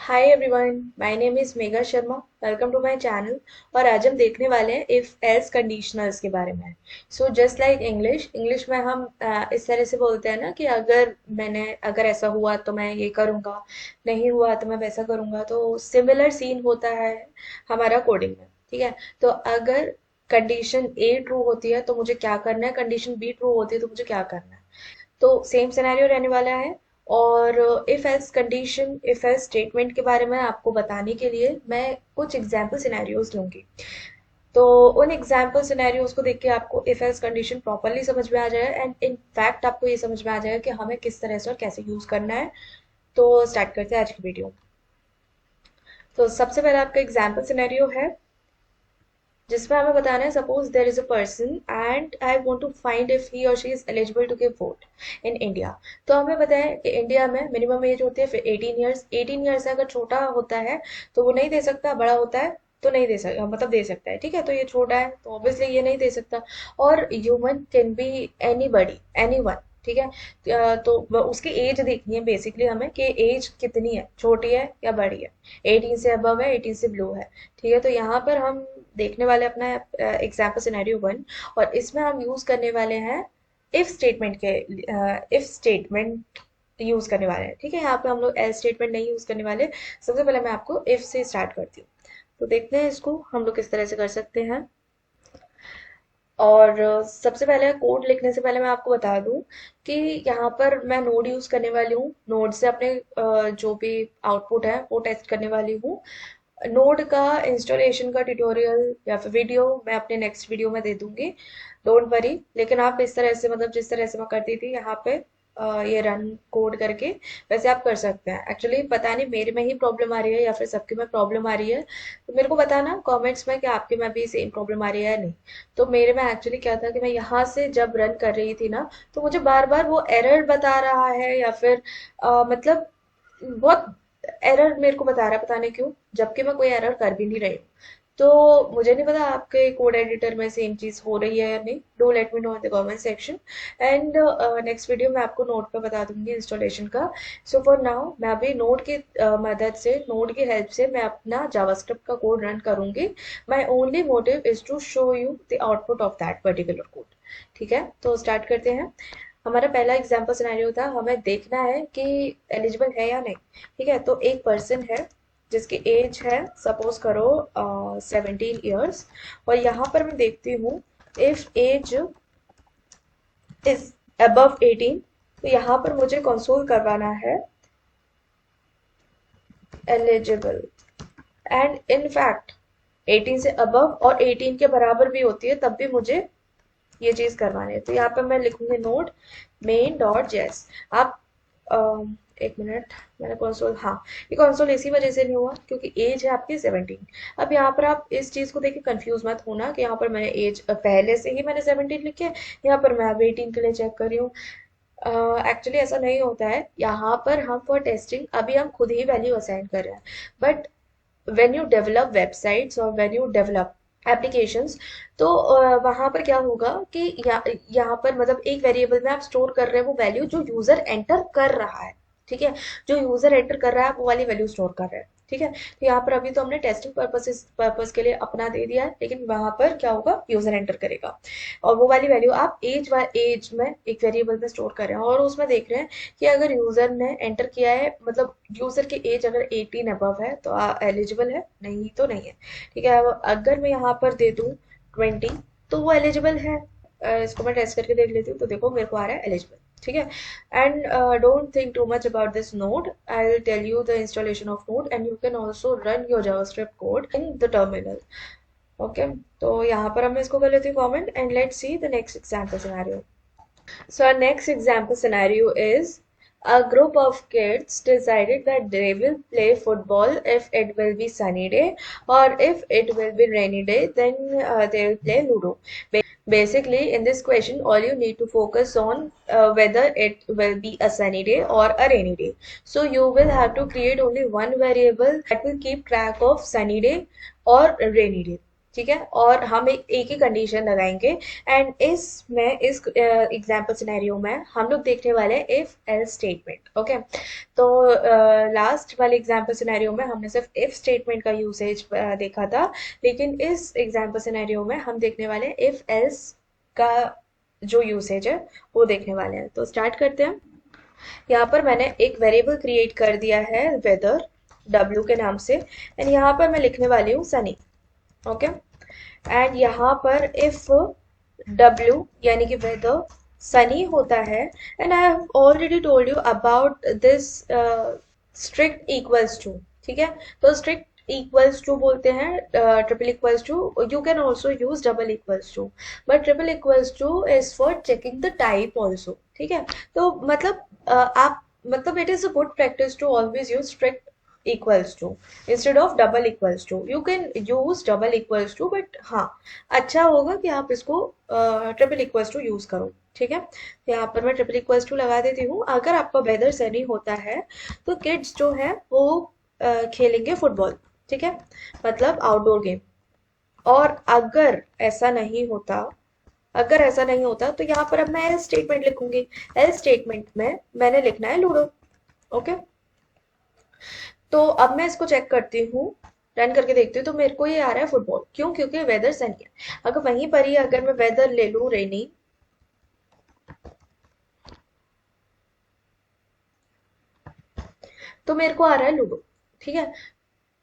Hi everyone, my name is Megha Sharma. Welcome to my channel. और आज हम देखने वाले हैं इफ एल्स कंडीशनल्स के बारे में। So just like English English में हम इस तरह से बोलते हैं ना कि अगर ऐसा हुआ तो मैं ये करूँगा, नहीं हुआ तो मैं वैसा करूँगा। तो सिमिलर सीन होता है हमारा कोडिंग में। ठीक है। तो अगर कंडीशन ए ट्रू होती है तो मुझे क्या करना है, कंडीशन बी ट्रू होती है तो मुझे क्या करना है। तो सेम सिनेरियो रहने वाला है। और इफ एल्स स्टेटमेंट के बारे में आपको बताने के लिए मैं कुछ एग्जाम्पल सिनेरियोज लूंगी। तो उन एग्जाम्पल सिनेरियोज को देख के आपको इफ एल्स कंडीशन प्रॉपरली समझ में आ जाएगा एंड इन फैक्ट आपको ये समझ में आ जाएगा कि हमें किस तरह से और कैसे यूज करना है। तो स्टार्ट करते हैं आज की वीडियो। तो सबसे पहले आपका एग्जाम्पल सिनेरियो है जिसमें हमें बताना है, suppose there is a person and I want to find if he और she is eligible to give vote in India. तो हमें पता है कि इंडिया में मिनिमम एज होती है फिर 18 ईयर्स। 18 ईयर्स अगर छोटा होता है तो वो नहीं दे सकता, बड़ा होता है तो नहीं दे सकता, मतलब दे सकता है। ठीक है, तो ये छोटा है तो ऑब्वियसली ये नहीं दे सकता। और human can be any buddy, any one. ठीक है। तो उसकी एज देखनी है बेसिकली हमें कि एज कितनी है, छोटी है या बड़ी है। 18 से अबव है, 18 से बिलो है। ठीक है, तो यहाँ पर हम देखने वाले अपना एग्जाम्पल सिनेरियो वन। और इसमें हम यूज करने वाले हैं इफ स्टेटमेंट यूज करने वाले हैं। ठीक है, यहाँ पे हम लोग एल स्टेटमेंट नहीं यूज करने वाले। सबसे पहले मैं आपको इफ से स्टार्ट करती हूँ। तो देखते हैं इसको हम लोग किस तरह से कर सकते हैं। और सबसे पहले कोड लिखने से पहले मैं आपको बता दूं कि यहाँ पर मैं नोड यूज करने वाली हूँ। नोड से अपने जो भी आउटपुट है वो टेस्ट करने वाली हूँ। नोड का इंस्टॉलेशन का ट्यूटोरियल या फिर वीडियो मैं अपने नेक्स्ट वीडियो में दे दूंगी, डोंट वरी। लेकिन आप इस तरह से, मतलब जिस तरह से मैं करती थी यहाँ पे ये रन कोड करके, वैसे आप कर सकते हैं। एक्चुअली पता नहीं मेरे में ही प्रॉब्लम आ रही है या फिर सबके में प्रॉब्लम आ रही है। तो मेरे को बताना कमेंट्स में कि आपके में भी सेम प्रॉब्लम आ रही है या नहीं। तो मेरे में एक्चुअली क्या था कि मैं यहाँ से जब रन कर रही थी ना, तो मुझे बार बार वो एरर बता रहा है या फिर मतलब बहुत एरर मेरे को बता रहा है, पता नहीं क्यों, जबकि मैं कोई एरर कर भी नहीं रही हूँ। तो मुझे नहीं पता आपके कोड एडिटर में सेम चीज हो रही है या नहीं। Do let me know in the comment section. And next video में आपको नोड पे बता दूंगी इंस्टॉलेशन का। सो फॉर नाउ मैं अभी नोड की मदद से, नोड की हेल्प से मैं अपना जावास्क्रिप्ट का कोड रन करूंगी। My only motive is to show you the output of that particular code. ठीक है, तो स्टार्ट करते हैं। हमारा पहला एग्जाम्पल सिनेरियो था, हमें देखना है कि एलिजिबल है या नहीं। ठीक है, तो एक पर्सन है जिसकी एज है, सपोज करो 17 ईयर्स। और यहाँ पर मैं देखती हूँ इफ एज इज अबव 18। तो यहाँ पर मुझे कंसोल करवाना है एलिजिबल। एंड इन फैक्ट 18 से अबव और 18 के बराबर भी होती है तब भी मुझे ये चीज करवानी है। तो यहाँ पे मैं लिखूंगी नोड मेन डॉट जेस। आप एक मिनट, मैंने कंसोल, हाँ, ये कंसोल इसी वजह से नहीं हुआ क्योंकि एज है आपकी 17। अब यहाँ पर आप इस चीज को देख के कंफ्यूज मत होना कि यहाँ पर मैंने एज पहले से ही मैंने 17 लिखे है, यहाँ पर मैं अब 18 के लिए चेक कर रही हूँ। एक्चुअली ऐसा नहीं होता है। यहाँ पर हम फॉर टेस्टिंग अभी हम खुद ही वैल्यू असाइन कर रहे हैं। But when you develop websites और व्हेन यू डेवलप एप्लीकेशंस, तो वहां पर क्या होगा कि यहाँ पर मतलब एक वेरिएबल में आप स्टोर कर रहे हैं वो वैल्यू जो यूजर एंटर कर रहा है। ठीक है, जो यूजर एंटर कर रहा है वो वाली वैल्यू स्टोर कर रहे हैं। ठीक है, तो यहाँ पर अभी तो हमने टेस्टिंग पर्पस के लिए अपना दे दिया है, लेकिन वहां पर क्या होगा, यूजर एंटर करेगा और वो वाली वैल्यू आप एज में एक वेरिएबल में स्टोर कर रहे हैं। और उसमें देख रहे हैं कि अगर यूजर ने एंटर किया है, मतलब यूजर की एज अगर 18 अबव है तो एलिजिबल है, नहीं तो नहीं है। ठीक है, अब अगर मैं यहाँ पर दे दूँ 20 तो वो एलिजिबल है। इसको मैं टेस्ट करके देख लेती हूँ। तो देखो मेरे को आ रहा है एलिजिबल। ठीक है। And don't think too much about this node, I will tell you the installation of node and you can also run your JavaScript code in the terminal. Okay, तो यहाँ पर हम इसको कर लेते हैं comment and let's see the next example scenario. So our next example scenario is a group of kids decided that they will play football if it will be sunny day, or if it will be rainy day, then they will play Ludo. Basically, in this question, all you need to focus on whether it will be a sunny day or a rainy day. So you will have to create only one variable that will keep track of sunny day or rainy day. ठीक है, और हम एक ही condition लगाएंगे। And इस example scenario में हम लोग देखने वाले हैं इफ एल्स स्टेटमेंट। ओके, तो लास्ट वाले एग्जाम्पल सिनेरियो में हमने सिर्फ इफ स्टेटमेंट का यूसेज देखा था, लेकिन इस एग्जाम्पल सिनेरियो में हम देखने वाले हैं इफ एल्स का जो यूसेज है वो देखने वाले हैं। तो स्टार्ट करते हैं। यहाँ पर मैंने एक वेरिएबल क्रिएट कर दिया है वेदर, W के नाम से, एंड यहाँ पर मैं लिखने वाली हूँ सनी। ओके, एंड यहाँ पर इफ W यानी कि वेदर सनी होता है, and I have already told you about this strict equals to. ठीक है, तो स्ट्रिक्ट इक्वल्स टू बोलते हैं triple equals to, you can also use double equals to, but triple equals to is for checking the type also. ठीक है, तो मतलब आप मतलब it is a good practice to always use strict equals to instead of double equals to. You can use double equals to, but हाँ अच्छा होगा कि आप इसको ट्रिपल इक्वल्स टू यूज करो। ठीक है, यहाँ पर मैं ट्रिपल इक्वल्स टू लगा देती हूँ। अगर आपका वेदर सनी होता है तो किड्स जो है वो खेलेंगे फुटबॉल। ठीक है, मतलब आउटडोर गेम। और अगर ऐसा नहीं होता तो यहाँ पर अब मैं एल स्टेटमेंट लिखूंगी। एल स्टेटमेंट में मैंने लिखना है लूडो। ओके, तो अब मैं इसको चेक करती हूँ, रन करके देखती हूँ, तो मेरे को ये आ रहा है फुटबॉल। क्यों? क्योंकि वेदर सनी है। अगर वहीं पर ही अगर मैं वेदर ले लूँ रेनी, तो मेरे को आ रहा है लूडो। ठीक है,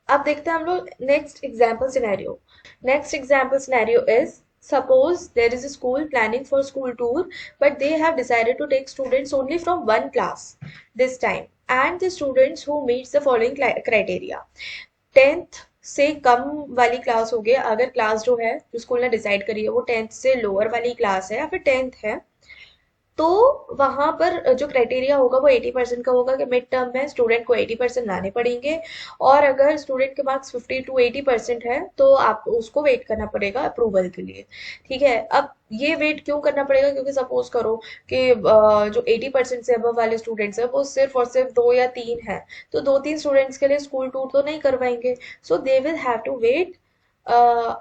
अब देखते हैं हम लोग next example scenario. Next example scenario is suppose there is a school planning for school tour, but they have decided to take students only from one class this time, and the students who meets the following criteria। 10th से कम वाली class हो गई, अगर class जो है जो school ने decide करी है वो 10th से लोअर वाली क्लास है या फिर 10th है, तो वहां पर जो क्राइटेरिया होगा वो 80% का होगा कि मिड टर्म में स्टूडेंट को 80% लाने पड़ेंगे। और अगर स्टूडेंट के मार्क्स 50 to 80% है तो आपको उसको वेट करना पड़ेगा अप्रूवल के लिए। ठीक है, अब ये वेट क्यों करना पड़ेगा? क्योंकि सपोज करो कि जो 80% से अबव वाले स्टूडेंट्स हैं वो सिर्फ और सिर्फ 2 या 3 हैं, तो 2-3 स्टूडेंट्स के लिए स्कूल टूर तो नहीं करवाएंगे। So they will have to wait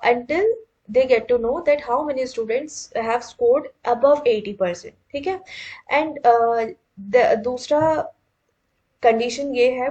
until they get to know that how many students have scored above 80%। ठीक है, एंड दूसरा कंडीशन ये है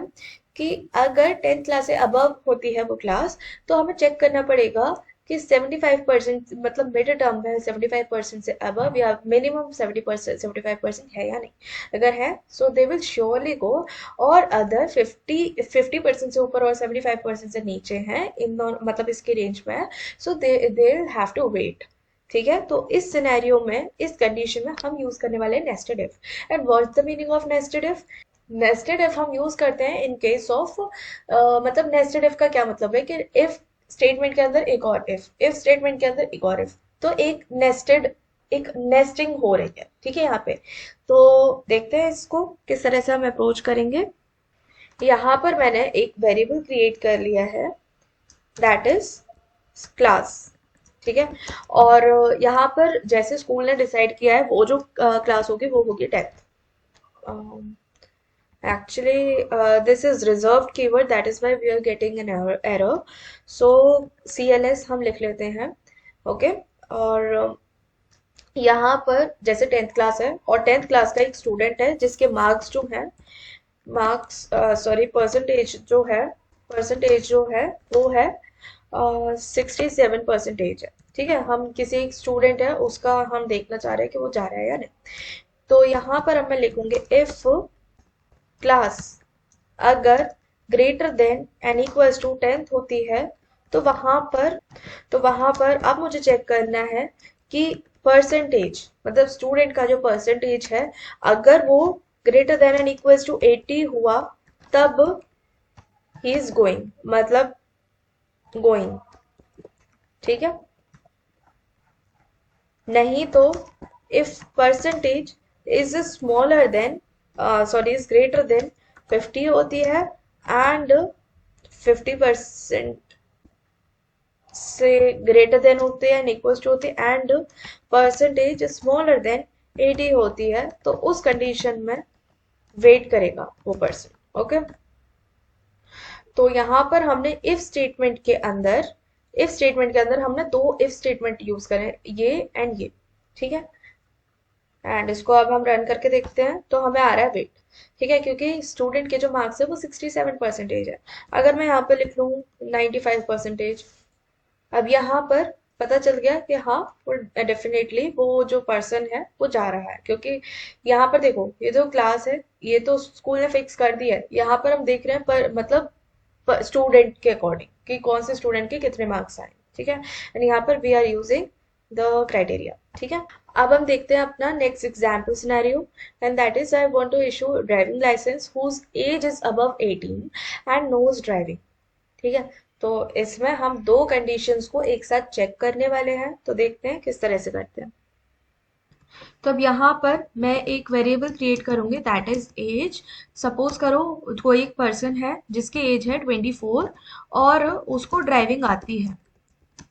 कि अगर 10th क्लास से अबव होती है वो क्लास, तो हमें चेक करना पड़ेगा कि 75% मतलब मिड टर्म में 75% से अबव या मिनिमम 75% है या नहीं। अगर है सो दे विल श्योरली गो, और अदर 50% से ऊपर और 75% से नीचे हैं इन दोनों मतलब इसके रेंज में है, सो दे हैव टू वेट। ठीक है, तो इस सिनेरियो में इस कंडीशन में हम यूज करने वाले हैं nested if. And what's the meaning of nested if? Nested if हम यूज करते हैं इन केस ऑफ मतलब नेस्टेड इफ का क्या मतलब है कि इफ स्टेटमेंट के अंदर एक और इफ स्टेटमेंट के अंदर एक और इफ, तो एक नेस्टिंग हो रही है। ठीक है, यहाँ पे तो देखते हैं इसको किस तरह से हम अप्रोच करेंगे। यहाँ पर मैंने एक वेरिएबल क्रिएट कर लिया है दैट इज क्लास। ठीक है, और यहाँ पर जैसे स्कूल ने डिसाइड किया है वो जो क्लास होगी वो होगी 10th। Actually, this is reserved keyword, that is why we are getting an error. So CLS हम लिख लेते हैं। ओके, और यहाँ पर जैसे 10th क्लास है और 10th क्लास का एक स्टूडेंट है जिसके मार्क्स जो है परसेंटेज जो है वो है 67% है। ठीक है, हम किसी एक स्टूडेंट है उसका हम देखना चाह रहे हैं कि वो जा रहा है या नहीं। तो यहाँ पर अब मैं लिखूंगी इफ क्लास अगर greater than and equals to 10th होती है, तो वहां पर अब मुझे चेक करना है कि परसेंटेज मतलब स्टूडेंट का जो परसेंटेज है अगर वो greater than and equals to 80 हुआ तब ही इज गोइंग, मतलब गोइंग। ठीक है, नहीं तो if percentage is smaller than is greater than 50 होती है एंड 50% से ग्रेटर देन होते हैं इक्वल्स टू होती है एंड परसेंटेज स्मॉलर देन 80 होती है, तो उस कंडीशन में वेट करेगा वो पर्सन। ओके, तो यहाँ पर हमने इफ स्टेटमेंट के अंदर इफ स्टेटमेंट के अंदर हमने दो इफ स्टेटमेंट यूज करें, ये एंड ये, ठीक है। एंड इसको अब हम रन करके देखते हैं तो हमें आ रहा है वेट, ठीक है, क्योंकि स्टूडेंट के जो मार्क्स है वो 67% है। अगर मैं यहाँ पे लिख लूँ 95%, अब यहाँ पर पता चल गया कि हाँ वो डेफिनेटली वो जो पर्सन है वो जा रहा है, क्योंकि यहाँ पर देखो ये जो क्लास है ये तो स्कूल ने फिक्स कर दिया है, यहाँ पर हम देख रहे हैं पर मतलब स्टूडेंट के अकॉर्डिंग कि कौन से स्टूडेंट के कितने मार्क्स आए, ठीक है। एंड यहाँ पर we are using the criteria, ठीक है। अब हम देखते हैं अपना next example scenario, and that is I want to issue driving licence whose age is above 18 and knows driving, ठीक है। तो इसमें हम दो कंडीशंस को एक साथ चेक करने वाले हैं, तो देखते हैं किस तरह से करते हैं। तो अब यहाँ पर मैं एक वेरिएबल क्रिएट करूंगी दैट इज एज। सपोज करो कोई एक पर्सन है जिसकी एज है 24 और उसको ड्राइविंग आती है,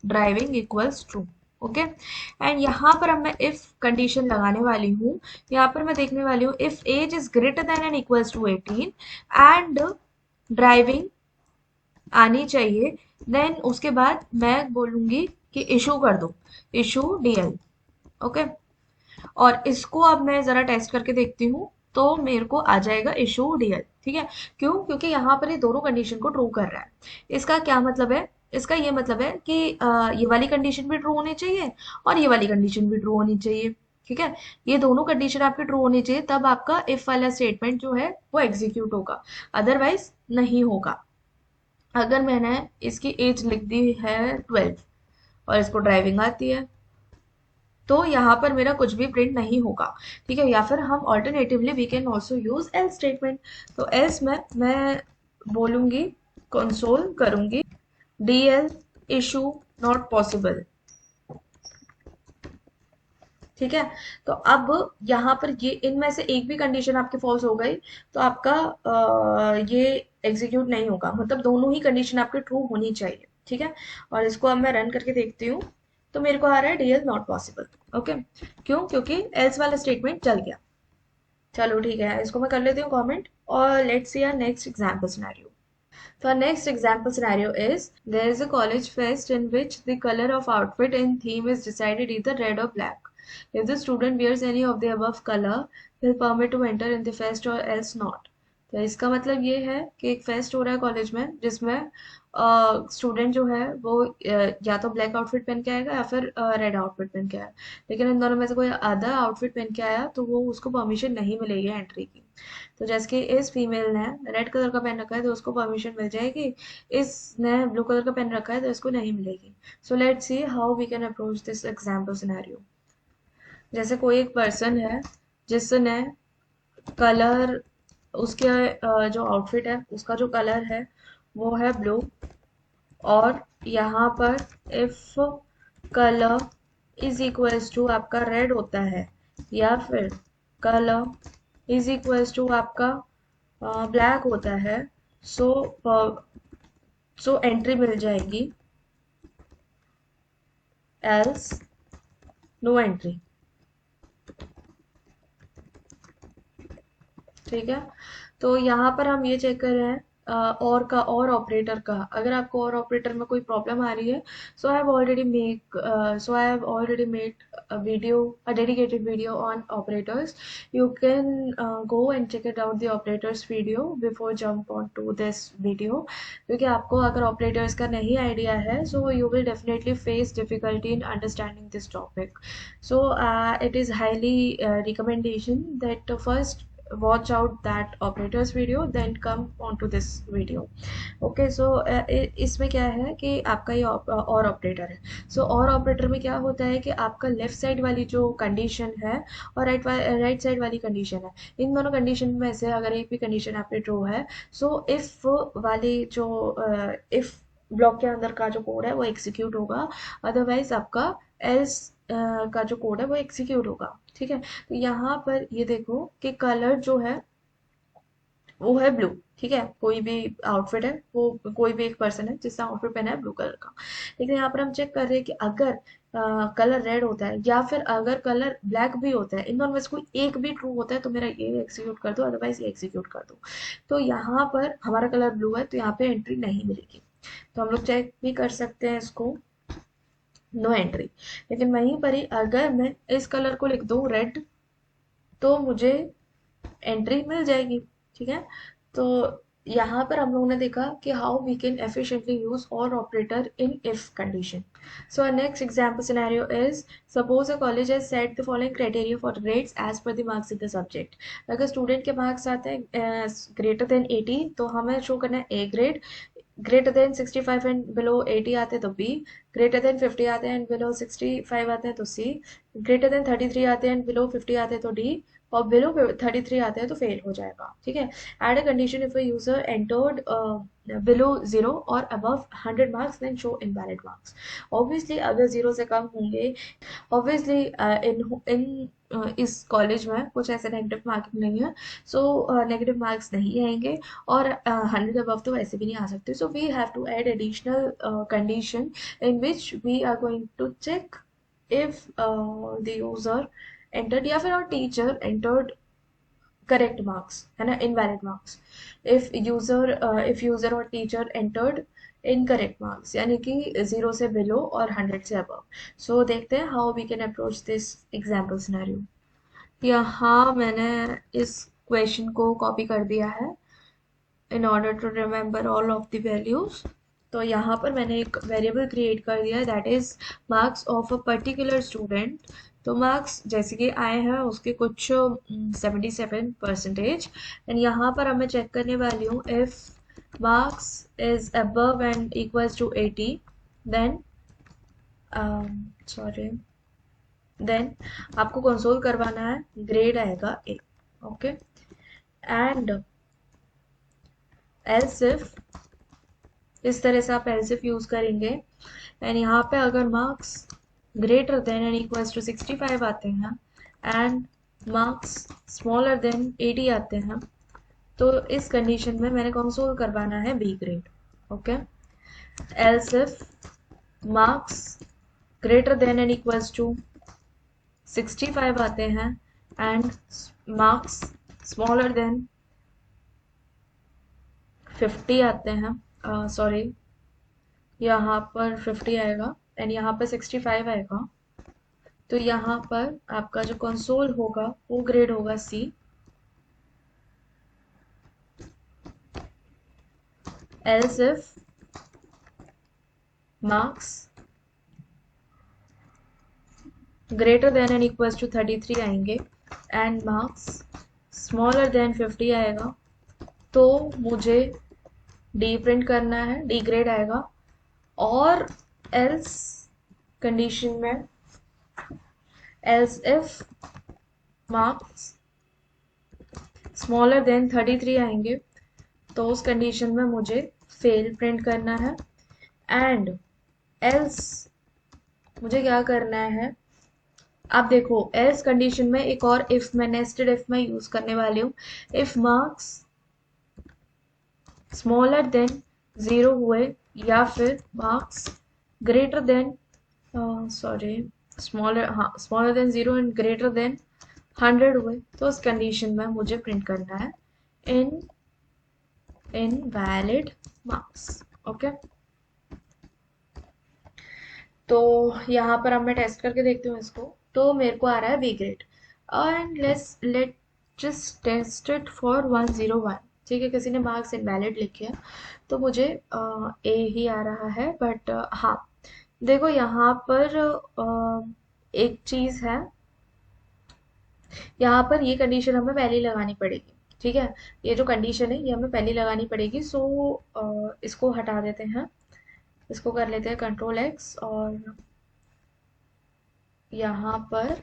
driving equals true, okay. And यहाँ पर अब मैं इफ कंडीशन लगाने वाली हूँ, यहाँ पर मैं देखने वाली हूँ if age is greater than and equals to 18 and driving आनी चाहिए, देन उसके बाद मैं बोलूंगी कि इशू कर दो, इशू डीएल, ओके। और इसको अब मैं जरा टेस्ट करके देखती हूँ तो मेरे को आ जाएगा इशू डीएल, ठीक है। क्यों? क्योंकि यहाँ पर ये दोनों कंडीशन को ट्रू कर रहा है। इसका क्या मतलब है? इसका ये मतलब है कि ये वाली कंडीशन भी ट्रू होनी चाहिए और ये वाली कंडीशन भी ट्रू होनी चाहिए, ठीक है। ये दोनों कंडीशन आपकी ट्रू होनी चाहिए, तब आपका इफ वाला स्टेटमेंट जो है वो एग्जीक्यूट होगा, अदरवाइज नहीं होगा। अगर मैंने इसकी एज लिख दी है 12 और इसको ड्राइविंग आती है, तो यहाँ पर मेरा कुछ भी प्रिंट नहीं होगा, ठीक है। या फिर हम alternatively we can also use else statement. तो एल्स में मैं बोलूंगी, कंसोल करूंगी डीएल इशू नॉट पॉसिबल, ठीक है। तो अब यहाँ पर ये इनमें से एक भी कंडीशन आपकी फॉल्स हो गई तो आपका ये एग्जीक्यूट नहीं होगा, मतलब दोनों ही कंडीशन आपकी ट्रू होनी चाहिए, ठीक है। और इसको अब मैं रन करके देखती हूँ तो मेरे को आ रहा है डीएल नॉट पॉसिबल, ओके। क्यों? क्योंकि एल्स वाला स्टेटमेंट चल गया। चलो ठीक है, इसको मैं कर लेती हूँ कमेंट और let's see our next example scenario. So our next example scenario is there is a college fest in which the color of outfit and theme is decided either red or black. If the student wears any of the above color, he'll permit to enter in the fest or else not. तो इसका मतलब ये है कि एक fest हो रहा है कॉलेज में जिसमें स्टूडेंट जो है वो या तो ब्लैक आउटफिट पहन के आएगा या फिर रेड आउटफिट पहन के आएगा, लेकिन इन दोनों में से कोई अदर आउटफिट पहन के आया तो वो उसको परमिशन नहीं मिलेगी एंट्री की। तो जैसे कि इस फीमेल ने रेड कलर का पहन रखा है तो उसको परमिशन मिल जाएगी, इसने ब्लू कलर का पहन रखा है तो इसको नहीं मिलेगी। So let's see how we can approach this example scenario. जैसे कोई एक पर्सन है जिसने कलर, उसके जो आउटफिट है उसका जो कलर है वो है ब्लू, और यहाँ पर if colour is equals to आपका रेड होता है या फिर कलर इज इक्वल्स टू आपका ब्लैक होता है, सो सो एंट्री मिल जाएगी, एल्स नो एंट्री, ठीक है। तो यहाँ पर हम ये चेक कर रहे हैं और का और ऑपरेटर का, अगर आपको और ऑपरेटर में कोई प्रॉब्लम आ रही है, so I have already made a video, a dedicated video on operators. You can go and check it out the operators video before jump on to this video, क्योंकि आपको अगर operators का नहीं आइडिया है so you will definitely face difficulty in understanding this topic. So it is highly recommendation that first watch out that operators video then come on to this video, okay। so इसमें क्या है कि आपका ये और operator है। सो और operator में क्या होता है कि आपका लेफ्ट साइड वाली जो कंडीशन है और राइट साइड वाली कंडीशन है, इन दोनों कंडीशन में से अगर एक भी कंडीशन आपकी ट्रू है सो इफ वाली जो इफ ब्लॉक के अंदर का जो कोड है वो एग्जीक्यूट होगा, अदरवाइज आपका एल्स का जो कोड है वो एग्जीक्यूट होगा, ठीक है। तो यहाँ पर ये देखो कि कलर जो है वो है ब्लू, ठीक है। कोई भी आउटफिट है, वो कोई भी एक पर्सन है जिसने आउटफिट पहना है ब्लू कलर का, लेकिन यहाँ पर हम चेक कर रहे हैं कि अगर कलर रेड होता है या फिर अगर कलर ब्लैक भी होता है, इन दोनों में से कोई एक भी ट्रू होता है तो मेरा ये एग्जीक्यूट कर दो, अदरवाइज ये एग्जीक्यूट कर दो। तो यहाँ पर हमारा कलर ब्लू है तो यहाँ पे एंट्री नहीं मिलेगी, तो हम लोग चेक भी कर सकते हैं इसको, नो एंट्री। लेकिन वहीं पर ही अगर मैं इस कलर को लिख दूं रेड, तो मुझे एंट्री मिल जाएगी। ठीक है, तो यहाँ पर हम लोगों ने देखा कि how we can efficiently use or operator in if condition. So our next example scenario is, suppose a college has set the following criteria for grades as per the marks in the subject. अगर student के marks आते हैं greater than 80, तो हमें show करना है A grade, greater than 65 and below 80 आते हैं तो बी, ग्रेटर देन 50 आते हैं एंड बिलो 65 आते हैं तो सी, ग्रेटर देन 33 आते हैं एंड बिलो 50 आते हैं तो डी, और बिलो 33 आते हैं तो फेल हो जाएगा। ठीक है, add a condition if a user entered below 0 और above 100 marks then show invalid marks. Obviously अगर 0 से कम होंगे, ऑब्वियसली इन इन इस कॉलेज में कुछ ऐसे नेगेटिव मार्किंग नहीं है, सो नेगेटिव मार्क्स नहीं आएंगे, और 100 अबव तो वैसे भी नहीं आ सकते। So we have to add additional condition in which we are going to check if the user entered या फिर और टीचर entered correct marks, है ना, invalid marks, if user और टीचर entered incorrect marks, यानी कि 0 से बिलो और 100 से above। सो देखते हैं how we can approach this example scenario। यहाँ मैंने इस क्वेश्चन को कॉपी कर दिया है in order to remember all of the values. तो यहाँ पर मैंने एक वेरिएबल क्रिएट कर दिया है, that is marks of a particular student. तो मार्क्स जैसे कि आए हैं उसके कुछ 77%, एंड यहाँ पर हमें चेक करने वाली हूँ if marks is above and equals to 80, then sorry then आपको कंसोल करवाना है, ग्रेड आएगा A. Okay, and else if, इस तरह से आप एल्स इफ यूज करेंगे, एंड यहाँ पे अगर marks greater than and equals to 65 आते हैं एंड मार्क्स स्मॉलर देन 80 आते हैं, तो इस कंडीशन में मैंने कंसोल करवाना है B grade. Okay, else if marks greater than and equals to 65 आते हैं एंड मार्क्स स्मॉलर देन 50 आते हैं, सॉरी यहाँ पर 50 आएगा एंड यहाँ पर 65 आएगा, तो यहाँ पर आपका जो कंसोल होगा वो ग्रेड होगा C. Else if marks greater than and equals to 33 आएंगे एंड मार्क्स स्मॉलर देन 50 आएगा, तो मुझे डी प्रिंट करना है, डी ग्रेड आएगा। और एल्स कंडीशन में, else if marks smaller than 33 आएंगे, तो उस कंडीशन में मुझे फेल प्रिंट करना है। एंड एल्स मुझे क्या करना है, आप देखो एल्स कंडीशन में एक और इफ मैं नेस्टेड इफ मैं यूज करने वाली हूँ। इफ मार्क्स स्मॉलर देन 0 हुए या फिर marks greater then sorry smaller than 0 and greater than 100 हुए, तो उस कंडीशन में मुझे प्रिंट करना है इनवैलिड मार्क्स। ओके, तो यहाँ पर अब मैं टेस्ट करके देखती हूँ इसको, तो मेरे को आ रहा है B grade, and let just test it for 101। ठीक है, किसी ने मार्क्स इनवैलिड लिखे हैं तो मुझे ए ही आ रहा है, बट हाँ देखो यहाँ पर एक चीज है, यहाँ पर ये कंडीशन हमें पहले लगानी पड़ेगी। ठीक है, ये जो कंडीशन है ये हमें पहले लगानी पड़ेगी। सो इसको हटा देते हैं, इसको कर लेते हैं कंट्रोल एक्स, और यहाँ पर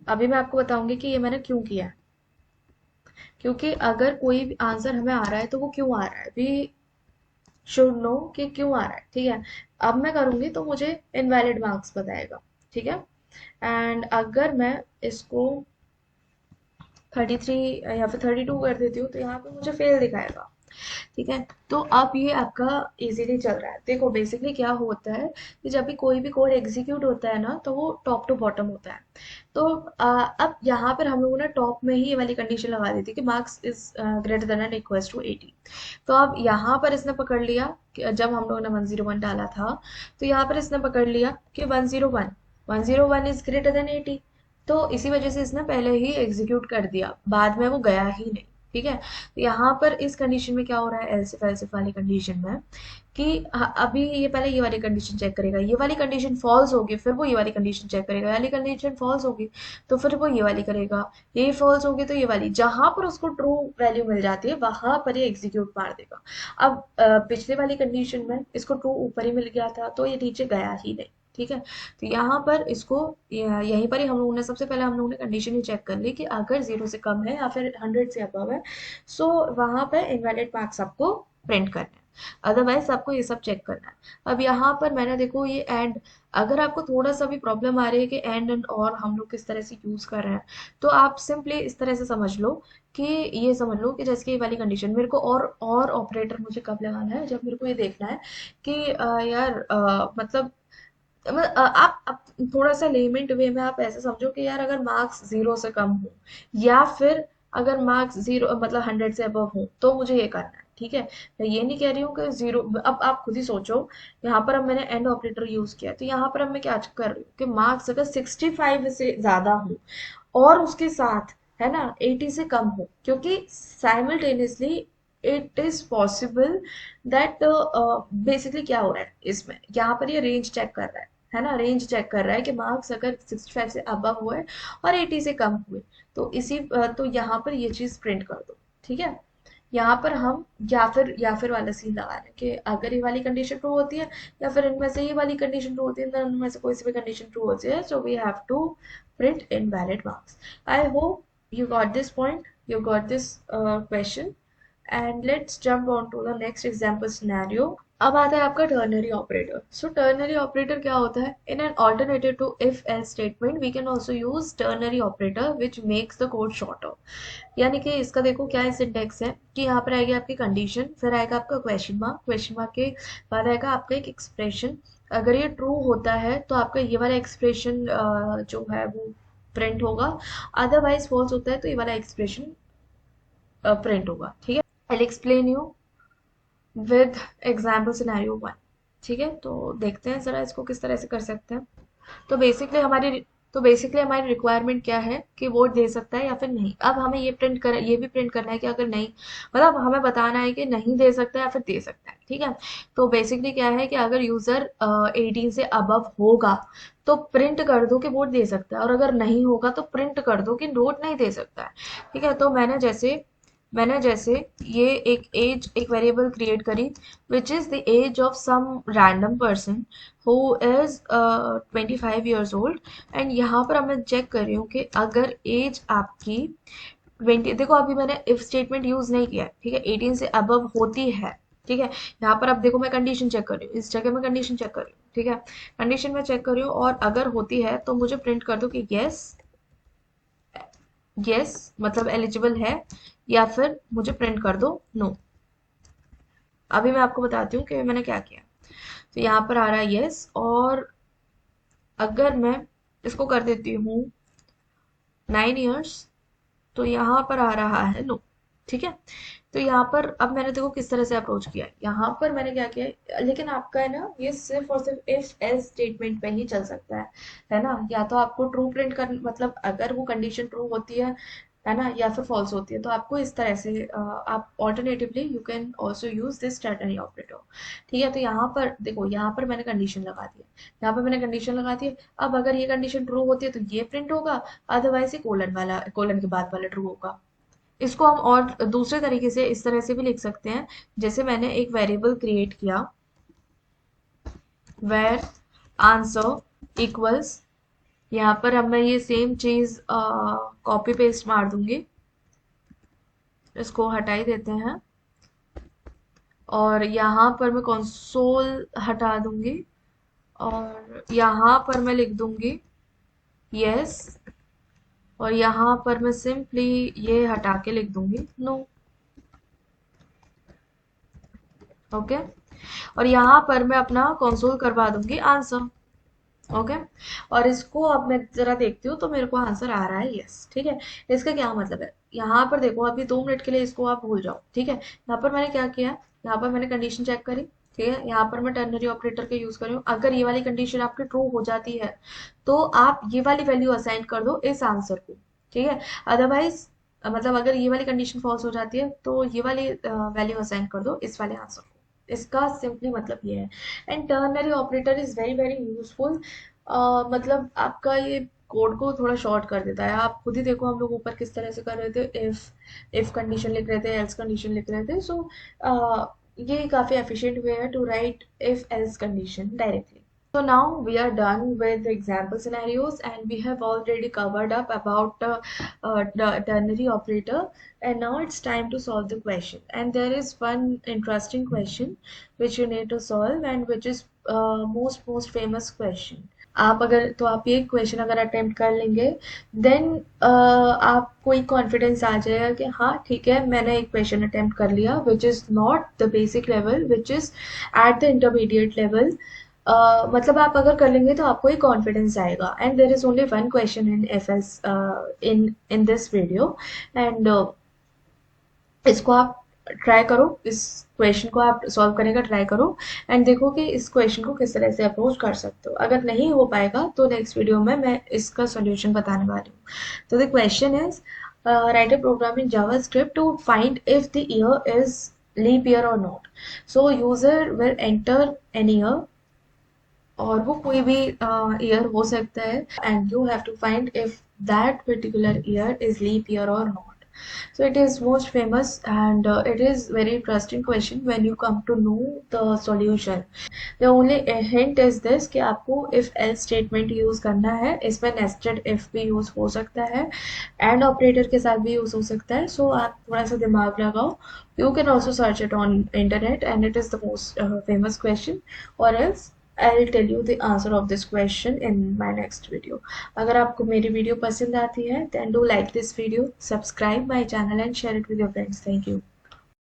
अभी मैं आपको बताऊंगी कि ये मैंने क्यों किया है, क्योंकि अगर कोई भी आंसर हमें आ रहा है तो वो क्यों आ रहा है, वी शुड नो कि क्यों आ रहा है। ठीक है, अब मैं करूंगी तो मुझे इनवैलिड मार्क्स बताएगा। ठीक है, एंड अगर मैं इसको 33 या फिर 32 कर देती हूँ तो यहाँ पे मुझे फेल दिखाएगा। ठीक है। तो अब ये आपका इजीली चल रहा है। देखो बेसिकली क्या होता है कि जब भी कोई भी कोड एग्जीक्यूट होता है ना तो वो टॉप टू बॉटम होता है। तो अब यहाँ पर हम लोगों ने टॉप में ही ये वाली कंडीशन लगा दी थी कि marks is greater than and equals to 80। तो अब यहाँ पर इसने पकड़ लिया कि जब हम लोगों ने 101 डाला था तो यहाँ पर इसने पकड़ लिया कि 101 इज ग्रेटर देन 80। तो इसी वजह से इसने पहले ही एग्जीक्यूट कर दिया, बाद में वो गया ही नहीं। ठीक है। तो यहाँ पर इस कंडीशन में क्या हो रहा है, एल्सिफ एल्सिफ वाली कंडीशन में कि अभी ये पहले ये वाली कंडीशन चेक करेगा, ये वाली कंडीशन फॉल्स होगी फिर वो ये वाली कंडीशन चेक करेगा, ये वाली कंडीशन फॉल्स होगी तो फिर वो ये वाली करेगा, ये फॉल्स होगी तो ये वाली, जहां पर उसको ट्रू वैल्यू मिल जाती है वहां पर ये एग्जीक्यूट मार देगा। अब पिछले वाली कंडीशन में इसको ट्रू ऊपर ही मिल गया था तो ये नीचे गया ही नहीं। ठीक है। तो यहाँ पर इसको यहीं पर ही हम लोगों ने सबसे पहले हम लोगों ने कंडीशन ही चेक कर ली कि अगर 0 से कम है या फिर 100 से अबव है सो वहां पर इनवैलिड मार्क्स आपको प्रिंट करना है, अदरवाइज आपको ये सब चेक करना है। अब यहाँ पर मैंने देखो ये एंड, अगर आपको थोड़ा सा भी प्रॉब्लम आ रही है कि एंड और हम लोग किस तरह से यूज कर रहे हैं तो आप सिंपली इस तरह से समझ लो कि ये समझ लो कि जैसे कि ये वाली कंडीशन मेरे को और ऑपरेटर मुझे कब लगाना है, जब मेरे को ये देखना है कि यार मतलब आप थोड़ा सा लेमेंट वे में आप ऐसे समझो कि यार अगर मार्क्स 0 से कम हो या फिर अगर मार्क्स 0 मतलब 100 से अबव हो तो मुझे ये करना है। ठीक है। मैं ये नहीं कह रही हूँ कि 0, अब आप खुद ही सोचो। यहाँ पर अब मैंने एंड ऑपरेटर यूज किया तो यहाँ पर अब मैं क्या कर रही हूँ कि मार्क्स अगर 65 से ज्यादा हो और उसके साथ है ना 80 से कम हो, क्योंकि simultaneously it is possible that basically क्या हो रहा है इसमें, यहाँ पर ये रेंज चेक कर रहा है ना, रेंज चेक कर रहा है कि मार्क्स अगर 65 से अबव हुए और 80 से कम हुए तो तो यहाँ पर ये चीज प्रिंट कर दो। ठीक है। यहाँ पर हम या फिर वाला सीन लगा रहे हैं कि अगर ये वाली कंडीशन ट्रू होती है या फिर इनमें से ये वाली कंडीशन ट्रू होती है, then उनमें से कोई सी भी कंडीशन ट्रू होती है, so we have to print invalid marks. I hope you got this point, you got this question, and let's jump on to the next example scenario. अब आता है आपका ternary operator. So ternary operator क्या होता है, in an alternative to if else statement we can also use ternary operator which makes the code shorter. यानी कि इसका देखो क्या है सिंटेक्स है कि यहाँ पर आएगी आपकी कंडीशन, फिर आएगा आपका क्वेश्चन मार्क के बाद आएगा आपका एक एक्सप्रेशन। अगर ये ट्रू होता है तो आपका ये वाला एक्सप्रेशन जो है वो प्रिंट होगा, अदरवाइज फॉल्स होता है तो ये वाला एक्सप्रेशन प्रिंट होगा। ठीक है। I explain you with example scenario 1। ठीक है। तो देखते हैं जरा इसको किस तरह से कर सकते हैं। तो बेसिकली हमारी रिक्वायरमेंट क्या है कि वोट दे सकता है या फिर नहीं। अब हमें ये भी प्रिंट करना है कि अगर नहीं, मतलब हमें बताना है कि नहीं दे सकता है या फिर दे सकता है। ठीक है। तो बेसिकली क्या है कि अगर यूजर 18 से अबव होगा तो प्रिंट कर दो कि वोट दे सकता है, और अगर नहीं होगा तो प्रिंट कर दो कि वोट नहीं दे सकता है। ठीक है। तो मैंने जैसे ये एक वेरिएबल क्रिएट करी which is the age of some random person who is 25 years old। And यहाँ पर अब मैं चेक कर रही हूँ कि अगर एज आपकी 20, देखो अभी मैंने इफ स्टेटमेंट यूज नहीं किया है। ठीक है। 18 से अबव होती है। ठीक है। यहाँ पर अब देखो मैं कंडीशन चेक कर रही हूँ, इस जगह मैं कंडीशन चेक कर रही हूँ। ठीक है। कंडीशन में चेक कर रही हूँ और अगर होती है तो मुझे प्रिंट कर दो कि यस मतलब एलिजिबल है, या फिर मुझे प्रिंट कर दो नो। अभी मैं आपको बताती हूँ कि मैंने क्या किया। तो यहाँ पर आ रहा है यस, और अगर मैं इसको कर देती हूँ 9 years तो यहाँ पर आ रहा है नो। ठीक है। तो यहाँ पर अब मैंने देखो किस तरह से अप्रोच किया है। यहाँ पर मैंने क्या किया है, लेकिन आपका है ना ये सिर्फ और सिर्फ इफ एल्स स्टेटमेंट पे ही चल सकता है ना। या तो आपको ट्रू प्रिंट कर, मतलब अगर वो कंडीशन ट्रू होती है ना, या फिर फॉल्स होती है तो आपको इस तरह से आप alternatively you can also use this ternary operator. ठीक है। तो यहाँ पर देखो, यहाँ पर मैंने कंडीशन लगा दी है, यहाँ पर मैंने कंडीशन लगा दी है। अब अगर ये कंडीशन ट्रू होती है तो ये प्रिंट होगा, अदरवाइज ये कोलन के बाद वाला ट्रू होगा। इसको हम और दूसरे तरीके से इस तरह से भी लिख सकते हैं, जैसे मैंने एक वेरिएबल क्रिएट किया वेर आंसर इक्वल्स, यहाँ पर अब मैं ये सेम चीज कॉपी पेस्ट मार दूंगी, इसको हटा ही देते हैं और यहाँ पर मैं कंसोल हटा दूंगी और यहाँ पर मैं लिख दूंगी यस, और यहाँ पर मैं सिंपली ये हटा के लिख दूंगी नो। ओके, और यहाँ पर मैं अपना कंसोल करवा दूंगी आंसर। ओके, और इसको अब मैं जरा देखती हूँ तो मेरे को आंसर आ रहा है यस। ठीक है, इसका क्या मतलब है, यहाँ पर देखो अभी 2 मिनट के लिए इसको आप भूल जाओ। ठीक है, यहाँ पर मैंने क्या किया, यहाँ पर मैंने कंडीशन चेक करी। ठीक है, यहाँ पर मैं टर्नरी ऑपरेटर का यूज कर रही हूँ। अगर ये वाली कंडीशन आपकी ट्रू हो जाती है तो आप ये वाली वैल्यू असाइन कर दो इस आंसर को। ठीक है, अदरवाइज मतलब अगर ये वाली कंडीशन फॉल्स हो जाती है तो ये वाली वैल्यू असाइन कर दो इस वाले आंसर को। इसका सिंपली मतलब ये है। And ternary operator is very very useful. मतलब आपका ये कोड को थोड़ा शॉर्ट कर देता है। आप खुद ही देखो हम लोग ऊपर किस तरह से कर रहे थे, इफ कंडीशन लिख रहे थे, एल्स कंडीशन लिख रहे थे। सो ये काफी एफिशिएंट वे है to write if else condition directly. So now we are done with the example scenarios, and we have already covered up about the ternary operator, and now it's time to solve the question. And there is one interesting question which you need to solve, and which is most famous question. आप ये question अगर attempt कर लेंगे then आपको एक confidence आ जाएगा कि हाँ ठीक है, मैंने एक क्वेश्चन अटेम्प्ट कर लिया which is not the basic level, which is at the intermediate level. मतलब आप अगर कर लेंगे तो आपको एक कॉन्फिडेंस आएगा। And there is only one question in F S in in this video, and इसको आप ट्राई करो, इस क्वेश्चन को आप सॉल्व करने का ट्राई करो, एंड देखो कि इस क्वेश्चन को किस तरह से अप्रोच कर सकते हो। अगर नहीं हो पाएगा तो नेक्स्ट वीडियो में मैं इसका सॉल्यूशन बताने वाली हूँ। तो the question is write a program in JavaScript to find if the year is leap year और नॉट। So user will enter an year, और वो कोई भी ईयर हो सकता है, and you have to find if that particular year is leap year और नॉट। So it is most famous, and it is very interesting question when you come to know the solution. The only hint is this कि आपको if else statement use करना है। इसमें nested if भी use हो सकता है, and operator के साथ भी use हो सकता है। So आप थोड़ा सा दिमाग लगाओ। You can also search it on internet, and it is the most famous question. Or else I'll tell you the answer of this question in my next video. अगर आपको मेरी वीडियो पसंद आती है then do like this video, subscribe my channel and share it with your friends. Thank you.